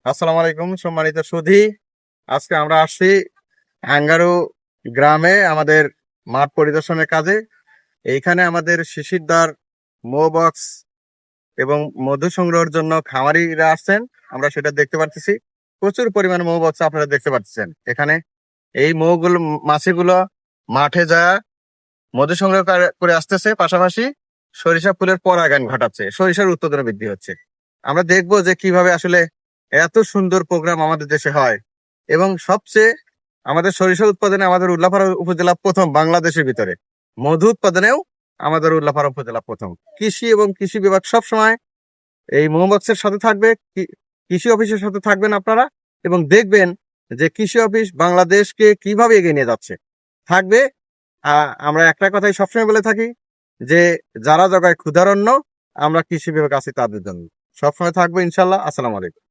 আসসালামু আলাইকুম সম্মানিত সুধী। আজকে আমরা আসছি আঙ্গারু গ্রামে আমাদের মাঠ পরিদর্শনের কাজে। এইখানে আমাদের শিশিরদার মো বক্স এবং মধু সংগ্রহের জন্য খামারিরা আসছেন। আমরা সেটা দেখতে পাচ্ছি। প্রচুর পরিমাণে মৌ বক্স আপনারা দেখতে পাচ্ছেন এখানে। এই মৌগুলো মাছিগুলো মাঠে যায় মধু সংগ্রহ করে আসতেছে, পাশাপাশি সরিষা ফুলের পরাগায়ন ঘটাচ্ছে, সরিষার উৎপাদন বৃদ্ধি হচ্ছে। আমরা দেখবো যে কিভাবে আসলে এত সুন্দর প্রোগ্রাম আমাদের দেশে হয়। এবং সবচেয়ে আমাদের সরিষা উৎপাদনে আমাদের উল্লাপাড়া উপজেলা প্রথম বাংলাদেশের ভিতরে। মধু উৎপাদনেও আমাদের উল্লাপাড়া উপজেলা প্রথম। কৃষি এবং কৃষি বিভাগ সবসময় এই মৌমাছির সাথে থাকবে, কৃষি অফিসের সাথে থাকবেন আপনারা, এবং দেখবেন যে কৃষি অফিস বাংলাদেশকে কিভাবে এগিয়ে নিয়ে যাচ্ছে থাকবে। আমরা একটা কথাই সবসময় বলে থাকি যে যারা জগায় ক্ষুধারণ্য, আমরা কৃষি বিভাগ আছি তাদের জন্য। সবসময় থাকবো ইনশাল্লাহ। আসসালামু আলাইকুম।